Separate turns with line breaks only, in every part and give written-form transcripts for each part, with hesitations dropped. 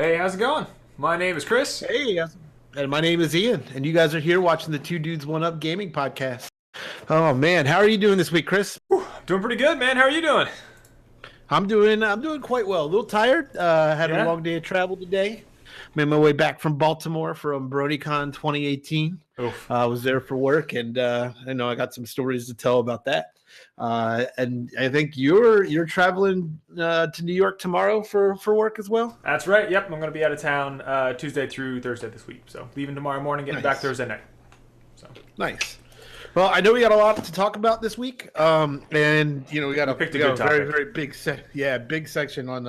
Hey, how's it going? My name is Chris.
Hey, and my name is Ian, and you guys are here watching the Two Dudes One Up Gaming Podcast. Oh man, how are you doing this week, Chris?
Doing pretty good, man. How are you doing?
I'm doing quite well. A little tired. Had a
Yeah?
long day of travel today. Made my way back from Baltimore from BronyCon 2018.
Oof.
Was there for work, and I know I got some stories to tell about that. And I think you're traveling to New York tomorrow for work as well.
That's right. Yep, I'm going to be out of town Tuesday through Thursday this week. So leaving tomorrow morning, getting back
Nice.
Thursday night. So
Nice. Well, I know we got a lot to talk about this week, and we got
picked a
we got
good
very
topic.
very big section on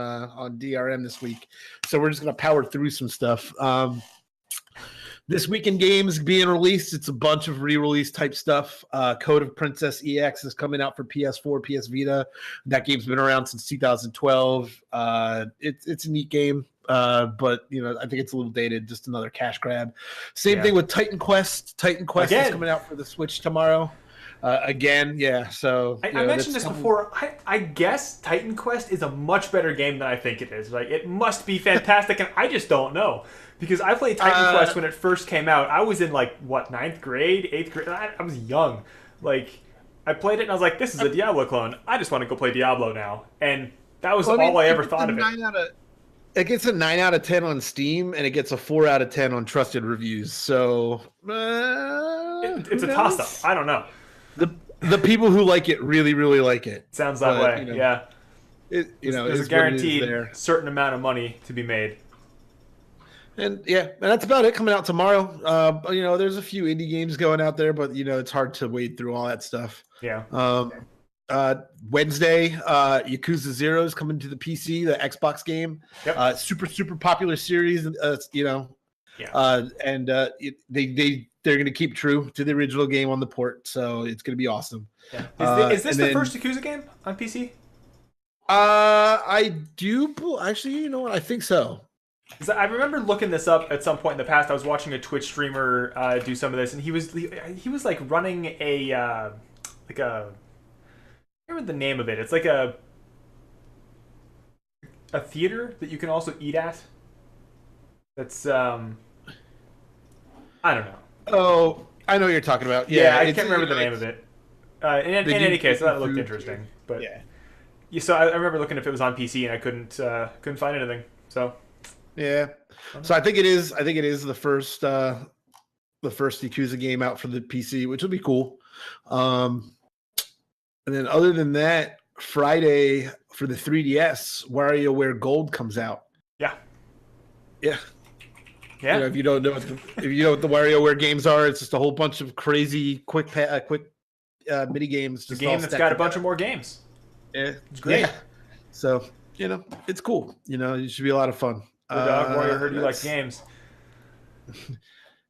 DRM this week. So we're just gonna power through some stuff. This week in games being released, it's a bunch of re-release type stuff. Code of Princess EX is coming out for PS4, PS Vita. That game's been around since 2012. It's a neat game. But I think it's a little dated, just another cash grab. Same thing with Titan Quest. Titan Quest is
Again.
coming out for the Switch tomorrow. Again, yeah. So
I mentioned this before. I guess Titan Quest is a much better game than I think it is. Like, it must be fantastic, and I just don't know. Because I played Titan Quest when it first came out. I was in, ninth grade, 8th grade? I was young. Like, I played it, and I was like, this is a Diablo clone. I just want to go play Diablo now. And that was all I ever thought of it.
It gets a 9 out of 10 on Steam, and it gets a 4 out of 10 on trusted reviews. So
It's a toss-up. I don't know.
The people who like it really, really like it.
Sounds that way. Yeah.
There's
There's a guaranteed certain amount of money to be made.
And that's about it coming out tomorrow. There's a few indie games going out there, but it's hard to wade through all that stuff.
Yeah.
Wednesday, Yakuza 0 is coming to the PC, the Xbox game.
Yep.
Super popular series. They're going to keep true to the original game on the port, so it's going to be awesome.
Yeah. Is this the first Yakuza game on PC?
I do actually. You know what? I think so.
I remember looking this up at some point in the past. I was watching a Twitch streamer do some of this, and he was like running I remember the name of it. It's like a theater that you can also eat at. That's I don't know.
Oh, I know what you're talking about.
Yeah, I can't remember the name of it. In any case, that looked interesting. But so I remember looking if it was on PC, and I couldn't find anything. So
yeah, so I think it is. I think it is the first Yakuza game out for the PC, which will be cool. And then other than that, Friday for the 3DS, WarioWare Gold comes out.
Yeah.
If you don't know what the WarioWare games are, it's just a whole bunch of crazy quick mini games.
The game that's got a bunch of more games.
Yeah,
it's great.
Yeah. So it's cool. It should be a lot of fun.
Dog Warrior heard you like games.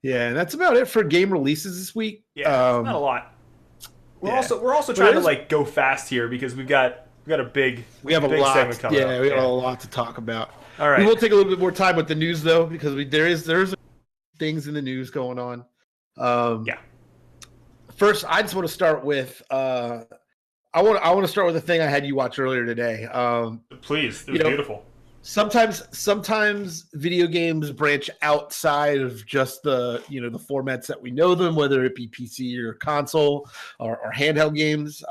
Yeah, and that's about it for game releases this week.
Yeah, not a lot. We're also trying to go fast here because we have a big segment coming up.
We have a lot to talk about.
All right.
We will take a little bit more time with the news though, because there's things in the news going on. First, I just want to start with I want to start with a thing I had you watch earlier today.
Please, it was beautiful.
Sometimes video games branch outside of just the the formats that we know them, whether it be PC or console or handheld games.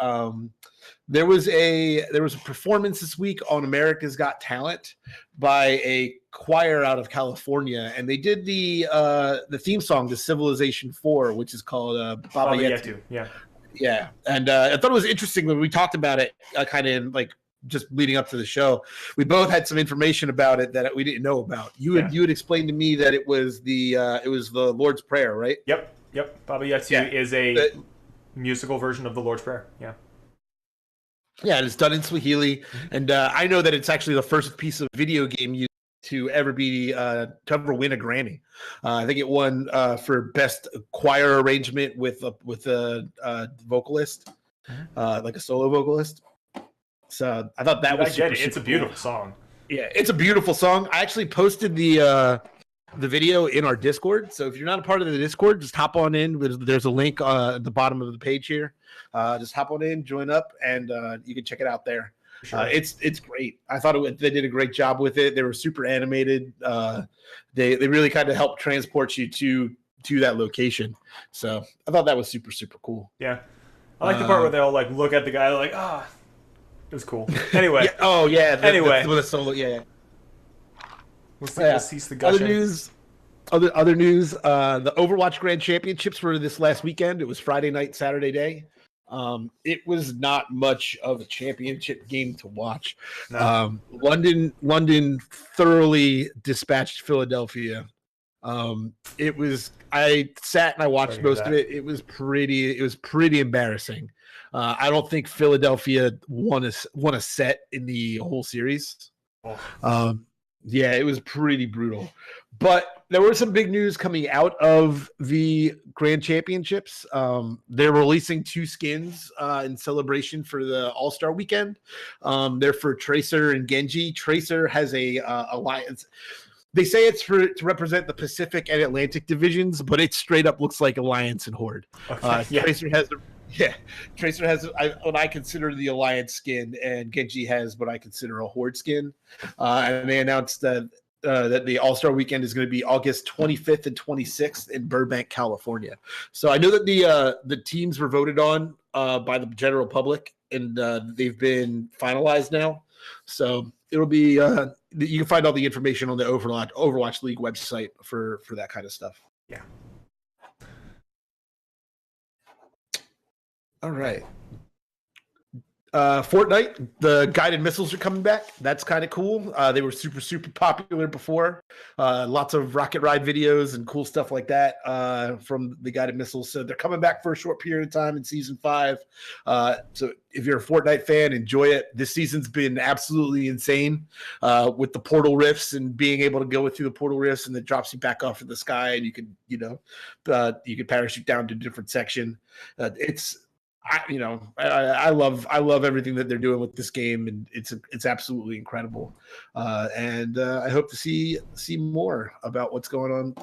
There was a performance this week on America's Got Talent by a choir out of California, and they did the theme song to Civilization 4, which is called Baba Yetu. Yeah, and I thought it was interesting when we talked about it, kind of in just leading up to the show. We both had some information about it that we didn't know about. You had explained to me that it was the Lord's Prayer, right?
Yep. Baba Yetu is a musical version of the Lord's Prayer.
Yeah, and it's done in Swahili, and I know that it's actually the first piece of video game used to ever win a Grammy. I think it won for best choir arrangement with a vocalist, like a solo vocalist. So I thought that was
it's a beautiful song.
Yeah, it's a beautiful song. I actually posted the video in our Discord. So if you're not a part of the Discord, just hop on in. There's a link at the bottom of the page here. Just hop on in, join up, and you can check it out there.
Sure.
It's great. I thought they did a great job with it. They were super animated. They really kind of helped transport you to that location. So I thought that was super, super cool.
Yeah. I like the part where they all like look at the guy like, ah, it was cool. Anyway.
Yeah, oh yeah.
Anyway.
With a solo, yeah.
We'll cease the gushing.
Other news. The Overwatch Grand Championships were this last weekend. It was Friday night, Saturday day. It was not much of a championship game to watch.
No.
London thoroughly dispatched Philadelphia. I sat and I watched most of it. It was pretty embarrassing. I don't think Philadelphia won a set in the whole series.
Oh.
Yeah, it was pretty brutal. But there was some big news coming out of the Grand Championships. They're releasing 2 skins in celebration for the All-Star weekend. They're for Tracer and Genji. Tracer has a alliance. They say it's to represent the Pacific and Atlantic divisions, but it straight up looks like Alliance and Horde.
Okay. Yeah.
Tracer has what I consider the Alliance skin, and Genji has what I consider a Horde skin. And they announced that the All-Star Weekend is going to be August 25th and 26th in Burbank, California. So I know that the teams were voted on by the general public, and they've been finalized now. So it'll be you can find all the information on the Overwatch League website for that kind of stuff.
Yeah.
All right. Fortnite, the guided missiles are coming back. That's kind of cool. They were super, super popular before. Lots of rocket ride videos and cool stuff like that from the guided missiles. So they're coming back for a short period of time in season 5. So if you're a Fortnite fan, enjoy it. This season's been absolutely insane with the portal rifts and being able to go through the portal rifts, and it drops you back off in the sky, and you can parachute down to a different section. I love everything that they're doing with this game, and it's absolutely incredible. And I hope to see more about what's going on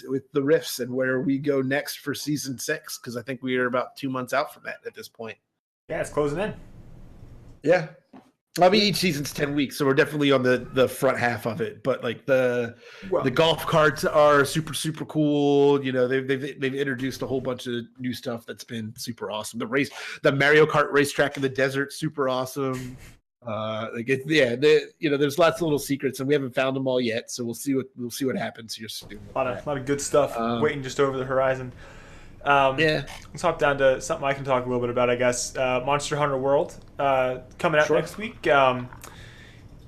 with the rifts and where we go next for season 6, because I think we are about 2 months out from that at this point.
Yeah, it's closing in.
Yeah. I mean, each season's 10 weeks, so we're definitely on the front half of it. But like the golf carts are super, super cool. You know, they've introduced a whole bunch of new stuff that's been super awesome. The Mario Kart racetrack in the desert, super awesome. There's lots of little secrets, and we haven't found them all yet. So we'll see what happens here soon.
A lot of good stuff waiting just over the horizon. Let's hop down to something I can talk a little bit about, I guess. Monster Hunter World coming out next week.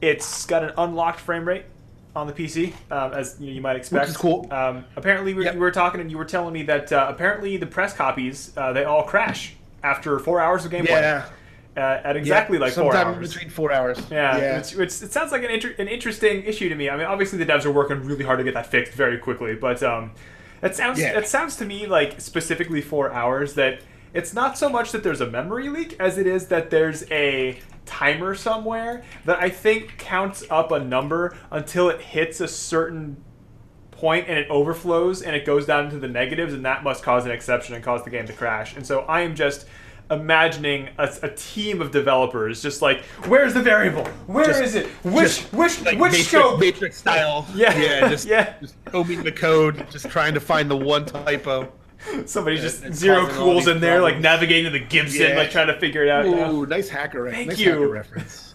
It's got an unlocked frame rate on the PC, as you might expect.
Which is cool.
Apparently, we were talking, and you were telling me that apparently the press copies they all crash after 4 hours of gameplay.
Yeah.
At exactly 4 hours.
Sometime between 4 hours.
Yeah. It sounds like an interesting issue to me. I mean, obviously the devs are working really hard to get that fixed very quickly, but it sounds to me like specifically 4 hours that it's not so much that there's a memory leak as it is that there's a timer somewhere that I think counts up a number until it hits a certain point and it overflows and it goes down into the negatives, and that must cause an exception and cause the game to crash. And so I am just imagining a team of developers just like, where's the variable? Where is it? Which scope?
Matrix style. Just combing the code, just trying to find the one typo.
Somebody just zero cools in there, like navigating to the Gibson, like trying to figure it out.
Ooh, nice hacker reference.
Thank you.
Hacker reference.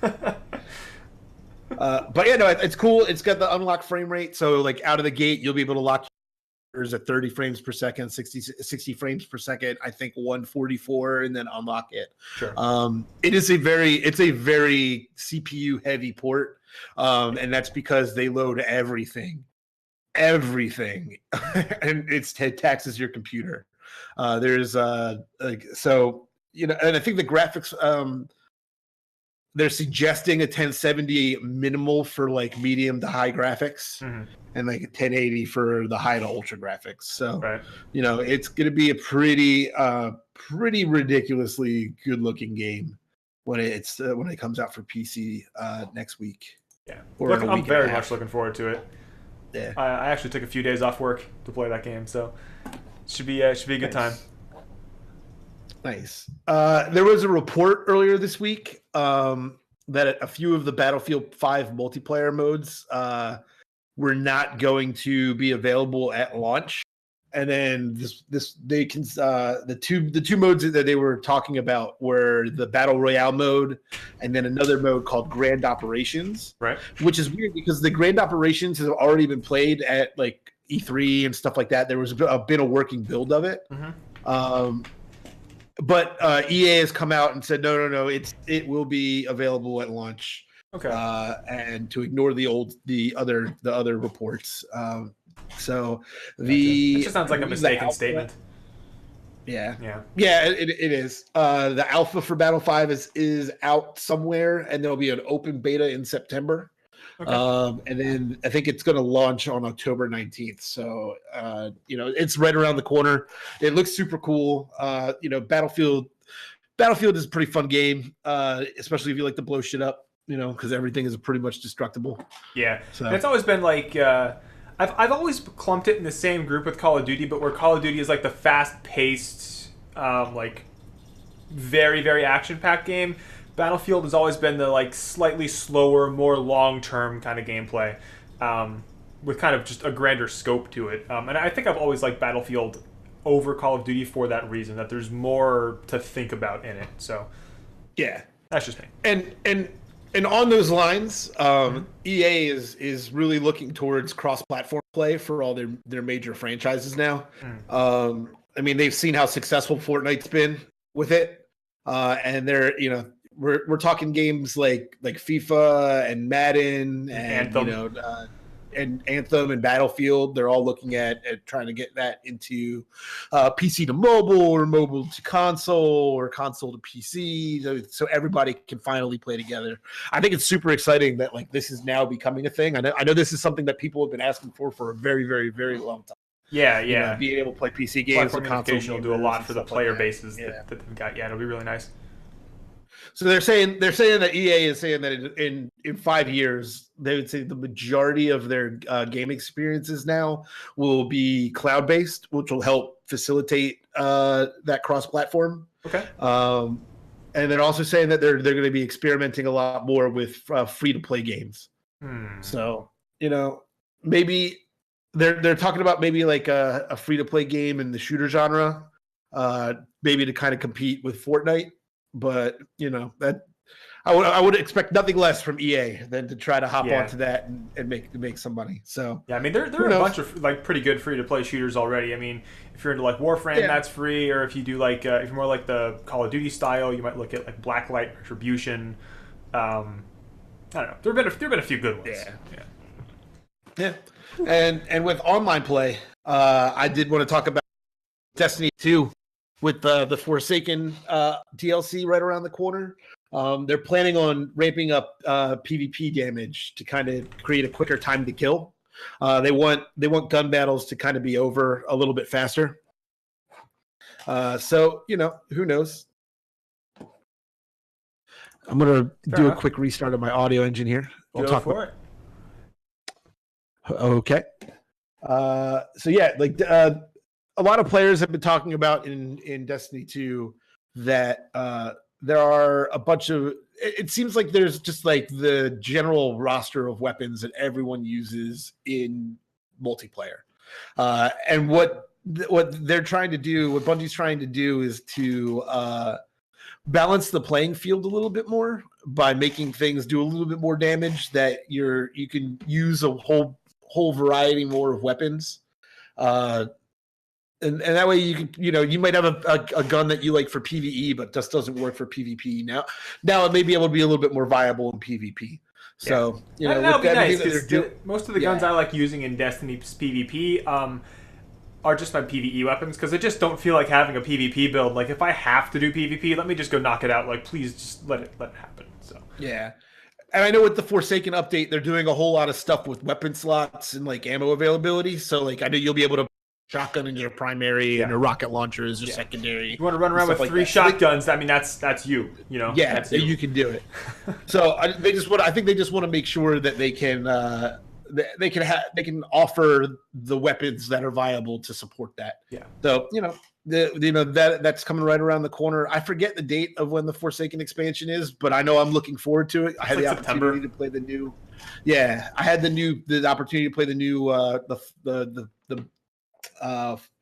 But yeah, no, it's cool. It's got the unlocked frame rate, so like out of the gate, you'll be able to lock at 30 frames per second, 60 frames per second, I think 144, and then unlock it.
Sure.
It's a very CPU heavy port, and that's because they load everything, and it taxes your computer. And I think the graphics, they're suggesting a 1070 minimal for like medium to high graphics, and like a 1080 for the high to ultra graphics. So, it's going to be a pretty ridiculously good looking game when it comes out for PC next week.
Yeah, I'm very much looking forward to it.
Yeah,
I actually took a few days off work to play that game, so it should be a good time.
Nice. There was a report earlier this week that a few of the Battlefield 5 multiplayer modes were not going to be available at launch. And then the two modes that they were talking about were the Battle Royale mode and then another mode called Grand Operations.
Right.
Which is weird because the Grand Operations has already been played at like E3 and stuff like that. There was been a working build of it.
Mm-hmm.
But EA has come out and said no, it will be available at launch.
Okay.
And to ignore the other reports. So
it just sounds like a mistaken statement.
Yeah.
Yeah.
It is. The alpha for Battle 5 is out somewhere, and there'll be an open beta in September. Okay. And then I think it's going to launch on October 19th. So, it's right around the corner. It looks super cool. Battlefield is a pretty fun game, especially if you like to blow shit up, because everything is pretty much destructible.
Yeah. So it's always been like, I've always clumped it in the same group with Call of Duty, but where Call of Duty is like the fast-paced, like very, very action-packed game, Battlefield has always been the like slightly slower, more long-term kind of gameplay, with kind of just a grander scope to it. And I think I've always liked Battlefield over Call of Duty for that reason, that there's more to think about in it. So
yeah,
that's just me.
And on those lines, EA is really looking towards cross-platform play for all their major franchises now. I mean, they've seen how successful Fortnite's been with it, and they're we're talking games like FIFA and Madden and
Anthem.
And Anthem and Battlefield. They're all looking at trying to get that into PC to mobile or mobile to console or console to PC, so everybody can finally play together. I think it's super exciting that like this is now becoming a thing. I know this is something that people have been asking for a very, very, very long time.
Yeah.
Being able to play PC games and console
will do a lot for the player
like
bases that they've got. Yeah, it'll be really nice.
So they're saying that EA is saying that in 5 years they would say the majority of their game experiences now will be cloud based, which will help facilitate that cross platform.
Okay.
And they're also saying that they're going to be experimenting a lot more with free to play games. So maybe they're talking about maybe like a free to play game in the shooter genre, maybe to kind of compete with Fortnite. But that I would expect nothing less from EA than to try to hop onto that and make some money. So
yeah, I mean there are a bunch of like pretty good free to play shooters already. I mean, if you're into like Warframe, that's free, or if you do like if you're more like the Call of Duty style, you might look at like Blacklight Retribution. I don't know. There've been a few good ones.
Yeah. And with online play, I did want to talk about Destiny 2. With the Forsaken DLC right around the corner. They're planning on ramping up PvP damage to kind of create a quicker time to kill. They want gun battles to kind of be over a little bit faster. So who knows? I'm gonna do a quick restart of my audio engine here.
We'll talk for it.
Okay. So yeah, like. A lot of players have been talking about in Destiny 2 that there are a bunch of. It seems like there's just like the general roster of weapons that everyone uses in multiplayer, and what they're trying to do, what Bungie's trying to do, is to balance the playing field a little bit more by making things do a little bit more damage. That you can use a whole variety more of weapons. And that way you can, you might have a gun that you like for PvE, but just doesn't work for PvP. Now it may be able to be a little bit more viable in PvP. So,
that'll be nice. Most of the guns I like using in Destiny's PvP are just my PvE weapons, because I just don't feel like having a PvP build. Like if I have to do PvP, let me just go knock it out. Like please just let it happen. So
yeah. And I know with the Forsaken update, they're doing a whole lot of stuff with weapon slots and like ammo availability. So like I know you'll be able to shotgun in your primary and a rocket launcher is your secondary.
You want to run around with like 3 shotguns? I mean, that's you.
Yeah,
that's
you can do it. So they just want. I think they just want to make sure that they can they can offer the weapons that are viable to support that.
Yeah.
So that's coming right around the corner. I forget the date of when the Forsaken expansion is, but I know I'm looking forward to it. I had
like
the
September.
opportunity to play the new. Yeah, I had the opportunity to play the new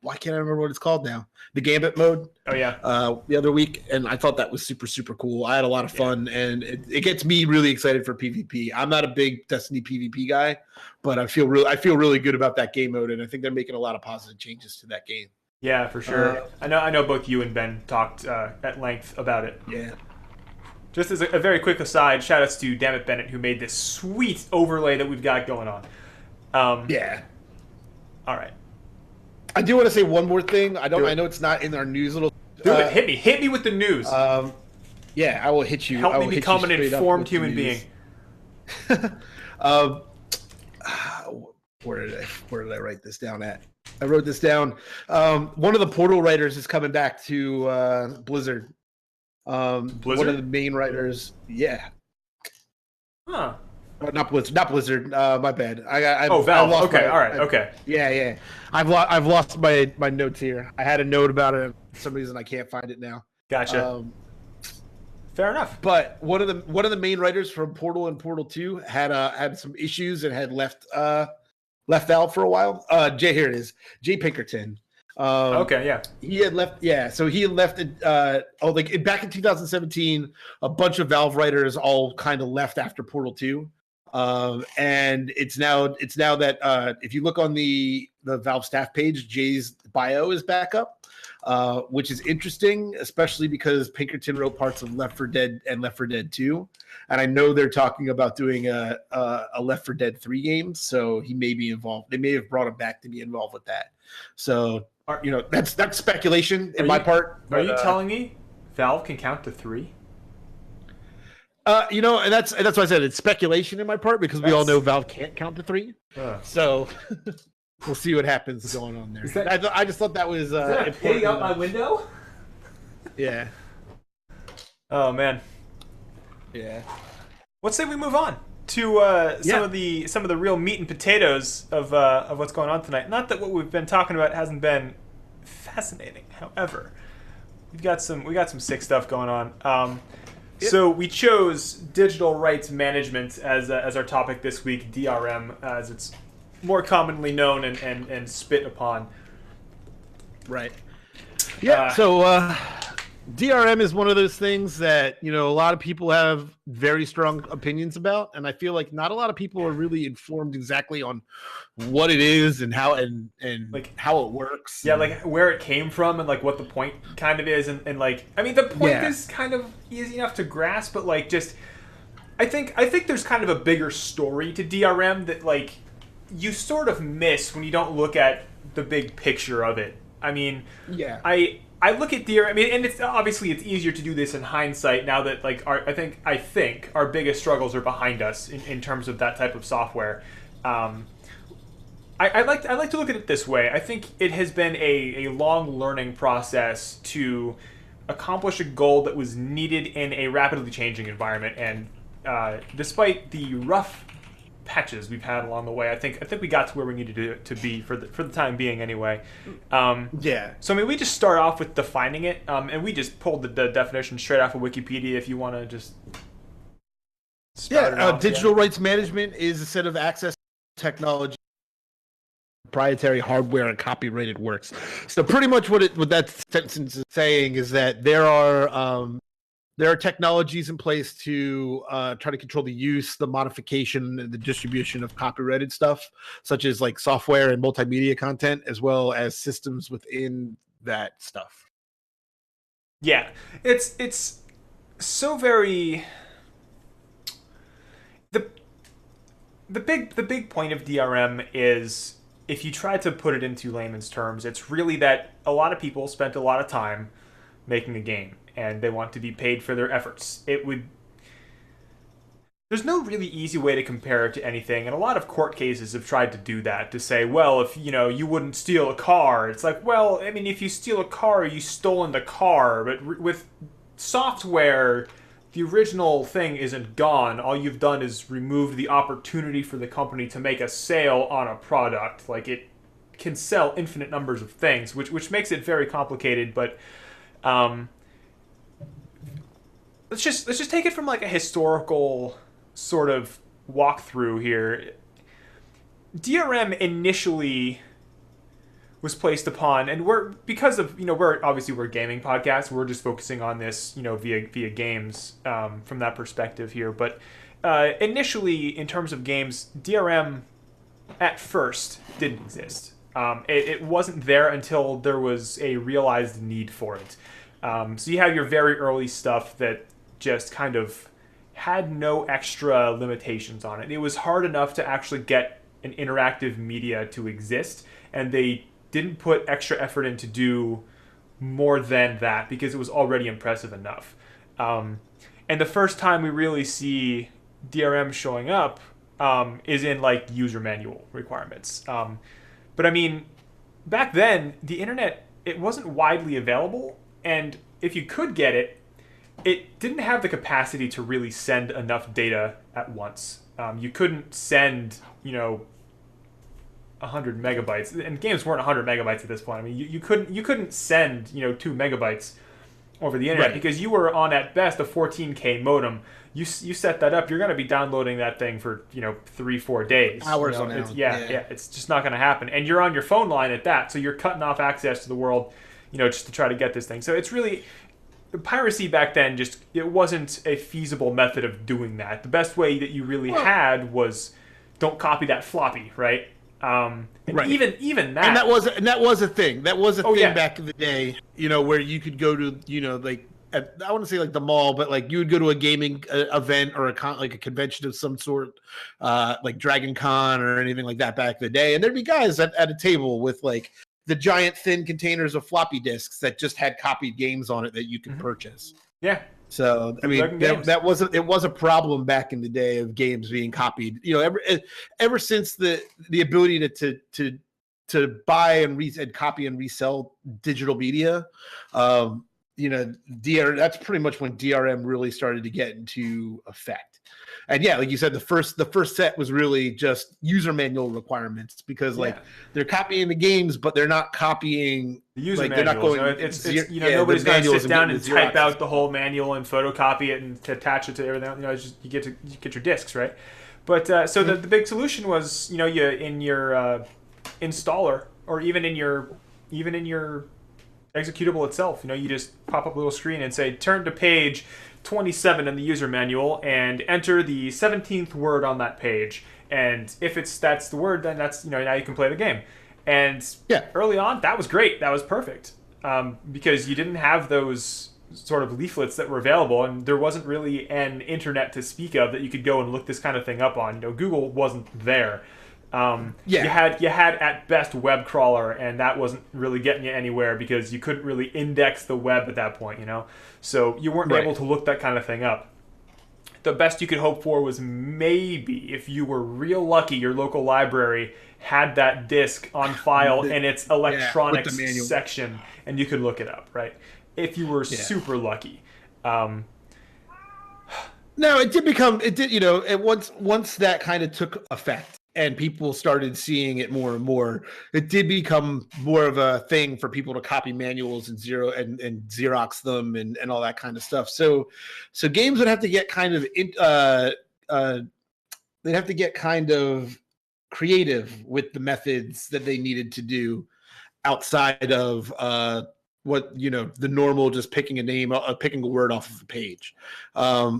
why can't I remember what it's called now? The Gambit mode.
Oh yeah.
The other week, and I thought that was super super cool. I had a lot of fun, and it gets me really excited for PvP. I'm not a big Destiny PvP guy, but I feel really good about that game mode, and I think they're making a lot of positive changes to that game.
Yeah, for sure. I know both you and Ben talked at length about it.
Yeah.
Just as a very quick aside, shout outs to Dammit Bennett who made this sweet overlay that we've got going on.
Yeah.
All right.
I do want to say one more thing. I know it's not in our news little.
Do it. Hit me with the news.
Yeah, I will hit you.
Help me become an informed human being.
Where did I write this down at? I wrote this down. One of the Portal writers is coming back to Blizzard.
Blizzard?
One of the main writers. Yeah.
Huh.
Not Blizzard. My bad.
Valve. Okay. All right. Okay.
Yeah. I've lost my notes here. I had a note about it. For some reason I can't find it now.
Gotcha. Fair enough.
But one of the main writers from Portal and Portal 2 had some issues and had left Valve for a while. Here it is. Jay Pinkerton.
Okay, yeah.
He had left. Yeah, so he had left. Back in 2017, a bunch of Valve writers all kind of left after Portal 2. And it's now that if you look on the Valve staff page, Jay's bio is back up, which is interesting, especially because Pinkerton wrote parts of Left 4 Dead and Left 4 Dead 2, and I know they're talking about doing a Left 4 Dead 3 game, so he may be involved. They may have brought him back to be involved with that. So that's speculation in my part.
Are you telling me Valve can count to 3?
And that's why I said it's speculation in my part because we all know Valve can't count to 3. So we'll see what happens going on there. I just thought that was
is that a pig out my window?
Yeah.
Oh man.
Yeah.
Let's say we move on to some of the real meat and potatoes of what's going on tonight. Not that what we've been talking about hasn't been fascinating. However, we got some sick stuff going on. So we chose digital rights management as our topic this week, DRM, as it's more commonly known and spit upon.
Right. Yeah. So DRM is one of those things that a lot of people have very strong opinions about, and I feel like not a lot of people are really informed exactly on what it is and how and like how it works.
Yeah, like where it came from and like what the point kind of is, and like I mean the point is kind of easy enough to grasp, but like just I think there's kind of a bigger story to DRM that like you sort of miss when you don't look at the big picture of it. I mean,
yeah.
I look at DRM, I mean, and it's obviously it's easier to do this in hindsight now that like I think our biggest struggles are behind us in terms of that type of software. I like to look at it this way. I think it has been a long learning process to accomplish a goal that was needed in a rapidly changing environment, and despite the rough patches we've had along the way, I think we got to where we needed to be for the time being anyway.
Yeah.
So I mean, we just start off with defining it, and we just pulled the definition straight off of Wikipedia. If you want to just
digital rights management is a set of access technology, proprietary hardware, and copyrighted works. So pretty much what that sentence is saying is that there are technologies in place to try to control the use, the modification, and the distribution of copyrighted stuff, such as like software and multimedia content, as well as systems within that stuff.
Yeah, it's so very the big point of DRM is, if you try to put it into layman's terms, it's really that a lot of people spent a lot of time making a game, and they want to be paid for their efforts. There's no really easy way to compare it to anything, and a lot of court cases have tried to do that, to say, well, if you wouldn't steal a car, it's like, well, I mean, if you steal a car, you've stolen the car, but with software, the original thing isn't gone. All you've done is removed the opportunity for the company to make a sale on a product. Like can sell infinite numbers of things, which makes it very complicated. But let's just take it from like a historical sort of walkthrough here. DRM initially was placed upon, and we're because of we're a gaming podcast. We're just focusing on this via games from that perspective here. But initially, in terms of games, DRM at first didn't exist. It wasn't there until there was a realized need for it. So you have your very early stuff that just kind of had no extra limitations on it. It was hard enough to actually get an interactive media to exist, and they didn't put extra effort in to do more than that because it was already impressive enough. And the first time we really see DRM showing up is in like user manual requirements. But I mean, back then the internet, it wasn't widely available, and if you could get it, it didn't have the capacity to really send enough data at once. You couldn't send 100 megabytes, and games weren't 100 megabytes at this point. I mean, you couldn't send 2 megabytes over the internet, right, because you were on at best a 14K modem. You set that up, you're going to be downloading that thing for 3-4 days,
hours on end.
Yeah, it's just not going to happen, and you're on your phone line at that, so you're cutting off access to the world, just to try to get this thing. So it's really piracy back then. Just it wasn't a feasible method of doing that. The best way that you really had was don't copy that floppy, right? And
right.
even that,
and that was a thing. That was a thing back in the day. Where you could go to like I want to say like the mall, but like you would go to a gaming event or a convention of some sort, like Dragon Con or anything like that back in the day, and there'd be guys at a table with like the giant thin containers of floppy disks that just had copied games on it that you could purchase.
Yeah.
So I mean that was a problem back in the day of games being copied. Ever since the ability to buy and copy and resell digital media, that's pretty much when DRM really started to get into effect. And yeah, like you said, the first set was really just user manual requirements because they're copying the games, but they're not copying
the user
manuals. They're not going.
It's nobody's going to sit down and type out the whole manual and photocopy it and attach it to everything. It's just you get your discs, right? But the big solution was you in your installer or even in your executable itself. You just pop up a little screen and say turn to page 27 in the user manual and enter the 17th word on that page, and if that's the word, then that's now you can play the game. And early on that was great, that was perfect, because you didn't have those sort of leaflets that were available, and there wasn't really an internet to speak of that you could go and look this kind of thing up on. Google wasn't there. You had at best web crawler, and that wasn't really getting you anywhere because you couldn't really index the web at that point, so you weren't able to look that kind of thing up. The best you could hope for was maybe if you were real lucky, your local library had that disc on file in its electronics section, and you could look it up, right? If you were super lucky.
No, it did once that kind of took effect and people started seeing it more and more, it did become more of a thing for people to copy manuals and Xerox them and all that kind of stuff. So games would have to get kind of they'd have to get kind of creative with the methods that they needed to do outside of what the normal just picking a word off of a page. I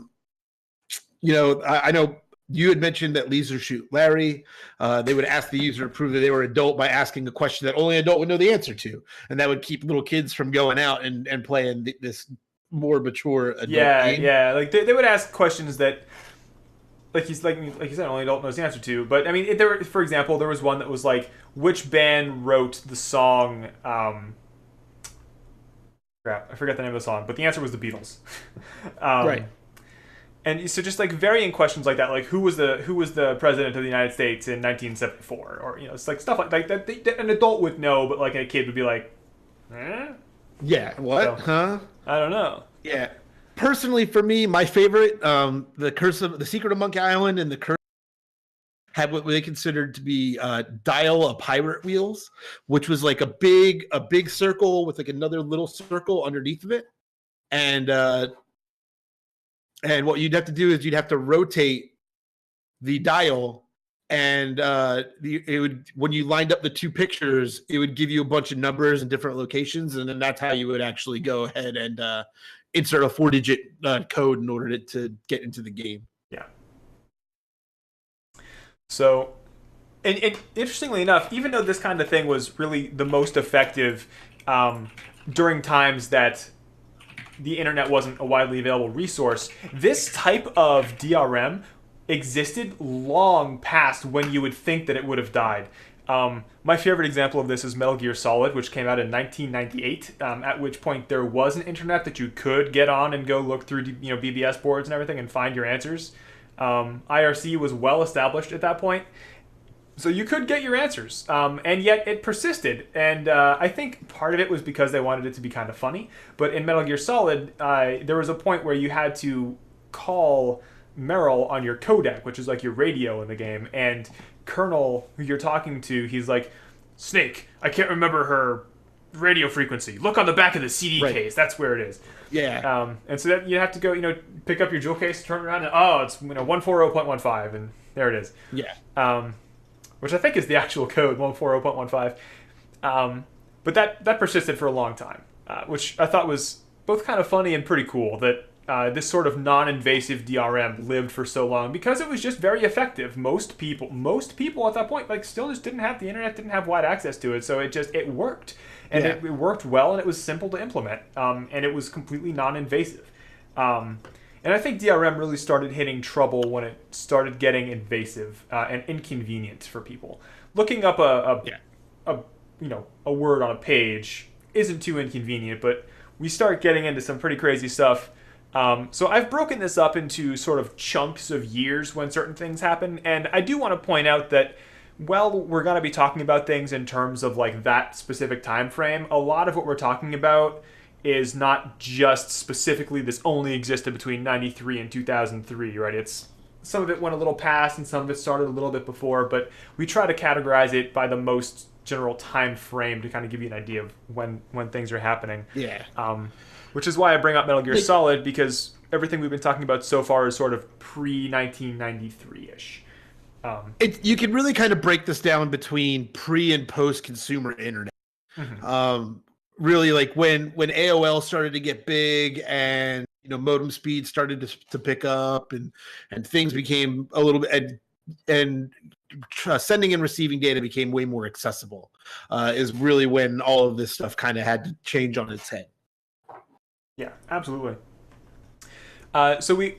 know you had mentioned that Leisure Shoot Larry, they would ask the user to prove that they were adult by asking a question that only an adult would know the answer to, and that would keep little kids from going out and playing this more mature adult game.
Yeah. Like they would ask questions that, like you said, only adult knows the answer to. But I mean, for example, there was one that was like, which band wrote the song? Crap, I forgot the name of the song, but the answer was the Beatles.
Right.
And so just like varying questions like that, like who was the president of the United States in 1974, or it's like stuff like that an adult would know, but like a kid would be like, eh?
Yeah, what? So, huh?
I don't know.
Yeah. Personally, for me, my favorite, the Secret of Monkey Island and the Curse had what they considered to be dial-a pirate wheels, which was like a big circle with like another little circle underneath of it, and what you'd have to do is you'd have to rotate the dial, and it would, when you lined up the two pictures, it would give you a bunch of numbers in different locations, and then that's how you would actually go ahead and insert a 4-digit code in order to get into the game.
Yeah. So, and interestingly enough, even though this kind of thing was really the most effective during times that the internet wasn't a widely available resource, this type of DRM existed long past when you would think that it would have died. My favorite example of this is Metal Gear Solid, which came out in 1998, at which point there was an internet that you could get on and go look through, BBS boards and everything and find your answers. IRC was well established at that point, so you could get your answers, and yet it persisted. And I think part of it was because they wanted it to be kind of funny. But in Metal Gear Solid, there was a point where you had to call Meryl on your codec, which is like your radio in the game, and Colonel, who you're talking to, he's like, Snake, I can't remember her radio frequency. Look on the back of the CD case. That's where it is.
Yeah.
And so that you have to go, pick up your jewel case, turn it around, and it's 140.15, and there it is.
Yeah.
Which I think is the actual code, 140.15. But that persisted for a long time, which I thought was both kind of funny and pretty cool that this sort of non-invasive DRM lived for so long because it was just very effective. Most people at that point still just didn't have the internet, didn't have wide access to it, so it worked. And it worked well, and it was simple to implement, and it was completely non-invasive. And I think DRM really started hitting trouble when it started getting invasive and inconvenient for people. Looking up a word on a page isn't too inconvenient, but we start getting into some pretty crazy stuff. So I've broken this up into sort of chunks of years when certain things happen, and I do want to point out that while we're going to be talking about things in terms of like that specific time frame, a lot of what we're talking about is not just specifically this only existed between 93 and 2003, right? It's some of it went a little past and some of it started a little bit before, but we try to categorize it by the most general time frame to kind of give you an idea of when things are happening.
Yeah.
Which is why I bring up Metal Gear Solid, because everything we've been talking about so far is sort of pre-1993-ish.
You can really kind of break this down between pre and post consumer internet. Mm-hmm. Really, like when AOL started to get big and modem speed started to pick up and things became a little bit and sending and receiving data became way more accessible, is really when all of this stuff kind of had to change on its head.
Yeah, absolutely. So we're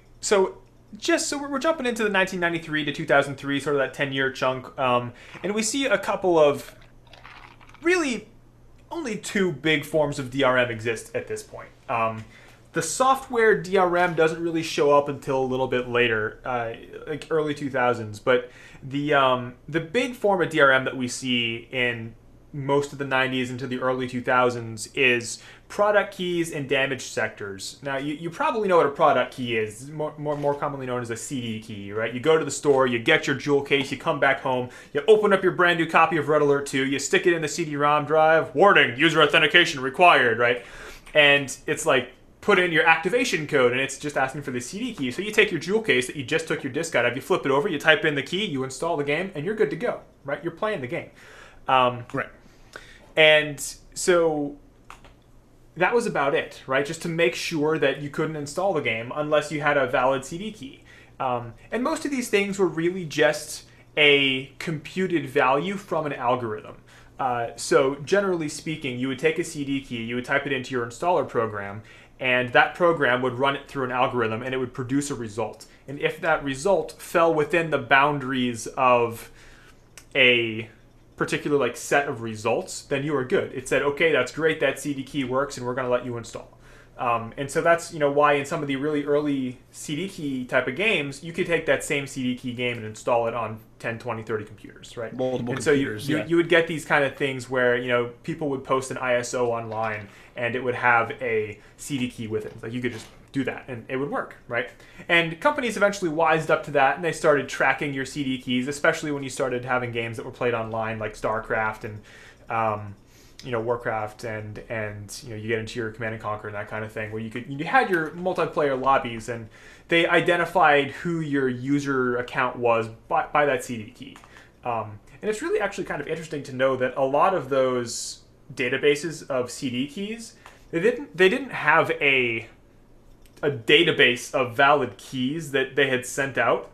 jumping into the 1993 to 2003, sort of that 10-year chunk, and we see a couple of really only two big forms of DRM exist at this point. The software DRM doesn't really show up until a little bit later, like early 2000s, but the big form of DRM that we see in most of the 90s into the early 2000s is product keys and damaged sectors. Now, you probably know what a product key is. More commonly known as a CD key, right? You go to the store, you get your jewel case, you come back home, you open up your brand new copy of Red Alert 2, you stick it in the CD-ROM drive, warning, user authentication required, right? And it's like, put in your activation code, and it's just asking for the CD key. So you take your jewel case that you just took your disk out of, you flip it over, you type in the key, you install the game, and you're good to go, right? You're playing the game.
Right.
And so that was about it, right? Just to make sure that you couldn't install the game unless you had a valid CD key. And most of these things were really just a computed value from an algorithm. So generally speaking, you would take a CD key, you would type it into your installer program, and that program would run it through an algorithm, and it would produce a result. And if that result fell within the boundaries of a particular set of results, then you were good. It said, okay, that's great, that CD key works, and we're going to let you install. And so that's why in some of the really early CD key type of games, you could take that same CD key game and install it on 10, 20, 30 computers, right?
Multiple
and
computers,
so you would get these kind of things where people would post an ISO online and it would have a CD key with it. Like you could just do that, and it would work, right? And companies eventually wised up to that, and they started tracking your CD keys, especially when you started having games that were played online, like StarCraft and Warcraft, and you get into your Command and Conquer and that kind of thing, where you had your multiplayer lobbies, and they identified who your user account was by that CD key. And it's really actually kind of interesting to know that a lot of those databases of CD keys, they didn't have a database of valid keys that they had sent out,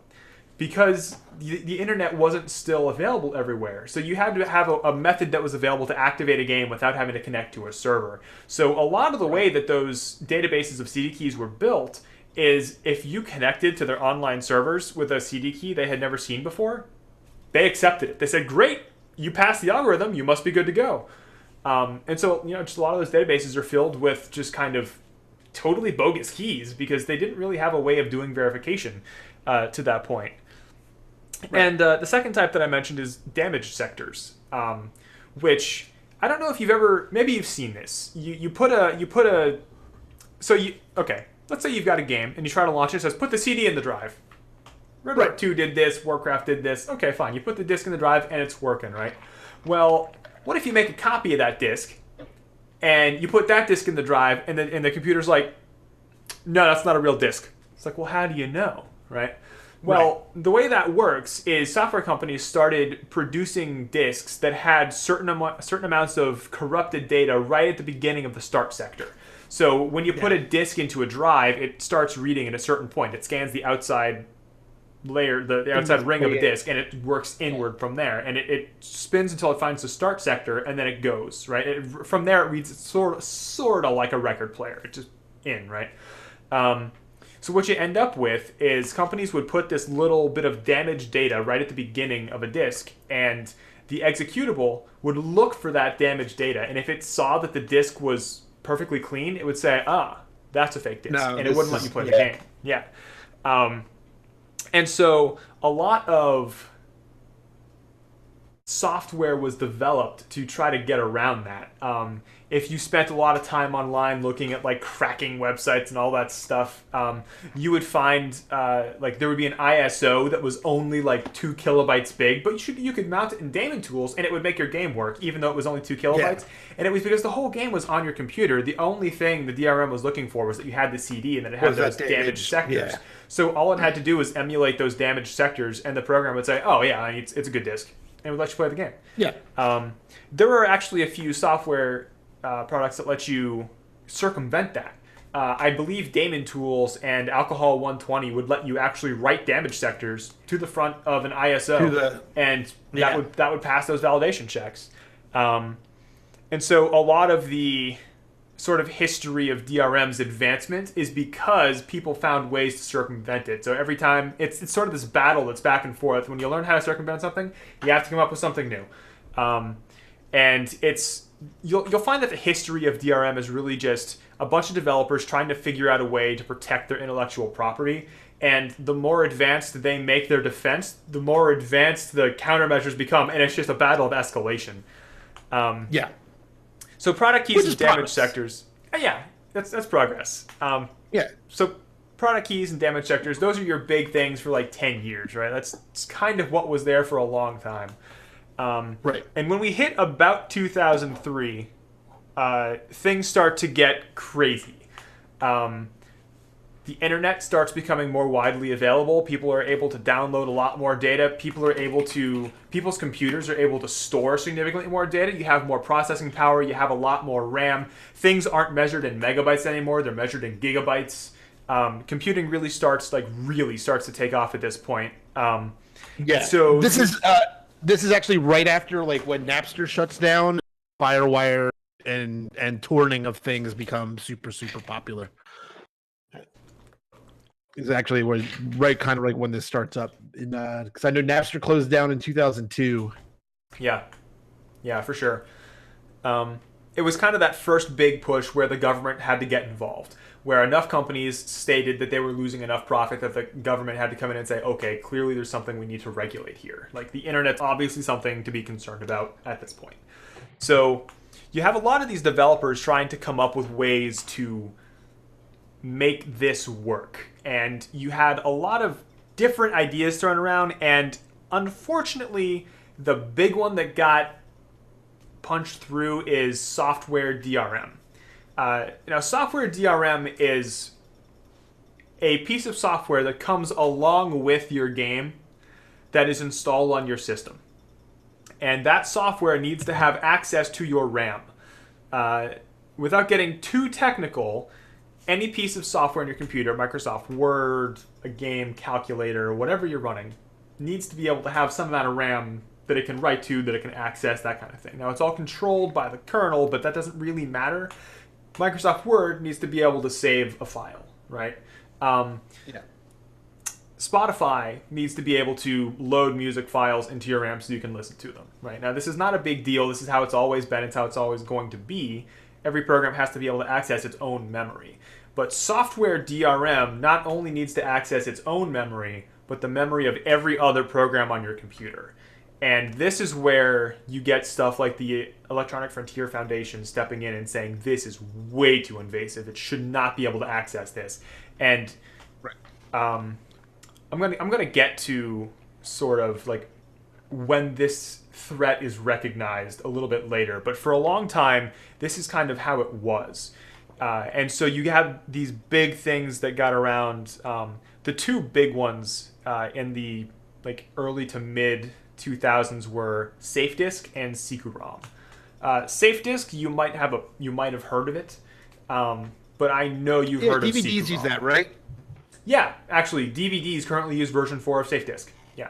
because the internet wasn't still available everywhere. So you had to have a method that was available to activate a game without having to connect to a server. So a lot of the way that those databases of CD keys were built is if you connected to their online servers with a CD key they had never seen before, they accepted it. They said, great, you passed the algorithm, you must be good to go. And so, just a lot of those databases are filled with just kind of totally bogus keys, because they didn't really have a way of doing verification to that point. Right. And the second type that I mentioned is damaged sectors, which I don't know if you've ever, maybe you've seen this. Okay, let's say you've got a game and you try to launch it. It says, put the CD in the drive. Red Alert 2 did this, Warcraft did this. Okay, fine. You put the disc in the drive and it's working, right? Well, what if you make a copy of that disc and you put that disc in the drive, and the computer's like, no, that's not a real disc. It's like, well, how do you know, right? Well, the way that works is software companies started producing disks that had certain amounts of corrupted data right at the beginning of the start sector. So when you put a disk into a drive, it starts reading at a certain point. It scans the outside layer, the outside ring of a disk, and it works inward from there. And it spins until it finds the start sector, and then it goes, right? From there, it reads sort of like a record player. It's just in, right? So what you end up with is companies would put this little bit of damaged data right at the beginning of a disk, and the executable would look for that damaged data. And if it saw that the disk was perfectly clean, it would say, that's a fake disk. And it wouldn't let you play the game. Yeah. And so a lot of software was developed to try to get around that. If you spent a lot of time online looking at like cracking websites and all that stuff, you would find like there would be an ISO that was only like 2 kilobytes big, but you could mount it in Daemon Tools and it would make your game work, even though it was only 2 kilobytes. Yeah. And it was because the whole game was on your computer. The only thing the DRM was looking for was that you had the CD and that it had those damaged sectors. Yeah. So all it had to do was emulate those damaged sectors, and the program would say, oh yeah, it's a good disk, and it would let you play the game.
Yeah.
There are actually a few software products that let you circumvent that. I believe Daemon Tools and Alcohol 120 would let you actually write damage sectors to the front of an ISO, and that would pass those validation checks. And so a lot of the sort of history of DRM's advancement is because people found ways to circumvent it. So every time it's sort of this battle that's back and forth. When you learn how to circumvent something, you have to come up with something new. And you'll find that the history of DRM is really just a bunch of developers trying to figure out a way to protect their intellectual property. And the more advanced they make their defense, the more advanced the countermeasures become, and it's just a battle of escalation.
Yeah.
So product keys and damage sectors. Yeah, that's progress.
Yeah.
So product keys and damage sectors, those are your big things for like 10 years, right? That's kind of what was there for a long time.
Right.
And when we hit about 2003, things start to get crazy. The internet starts becoming more widely available. People are able to download a lot more data. People's computers are able to store significantly more data. You have more processing power. You have a lot more RAM. Things aren't measured in megabytes anymore. They're measured in gigabytes. Computing really starts to take off at this point.
Yeah. So this is actually right after like when Napster shuts down, FireWire and torrenting of things become super, super popular. Is actually right kind of like when this starts up, because I know Napster closed down in 2002.
Yeah, for sure. It was kind of that first big push where the government had to get involved, where enough companies stated that they were losing enough profit that the government had to come in and say, okay, clearly there's something we need to regulate here. Like the internet's obviously something to be concerned about at this point. So you have a lot of these developers trying to come up with ways to make this work. And you had a lot of different ideas thrown around, and unfortunately, the big one that got punched through is software DRM. Now, software DRM is a piece of software that comes along with your game that is installed on your system. And that software needs to have access to your RAM. Without getting too technical, any piece of software in your computer, Microsoft Word, a game, calculator, whatever you're running, needs to be able to have some amount of RAM that it can write to, that it can access, that kind of thing. Now, it's all controlled by the kernel, but that doesn't really matter. Microsoft Word needs to be able to save a file, right? Spotify needs to be able to load music files into your RAM so you can listen to them, right? Now, this is not a big deal. This is how it's always been. It's how it's always going to be. Every program has to be able to access its own memory. But software DRM not only needs to access its own memory, but the memory of every other program on your computer. And this is where you get stuff like the Electronic Frontier Foundation stepping in and saying, this is way too invasive. It should not be able to access this. And I'm gonna get to sort of like when this threat is recognized a little bit later, but for a long time, this is kind of how it was. And so you have these big things that got around. The two big ones in the like early to mid 2000s were SafeDisk and Securom. SafeDisk, you might have heard of it, but I know you've heard of Securom.
DVDs use that, right?
Yeah, actually, DVDs currently use version 4 of SafeDisk. Yeah.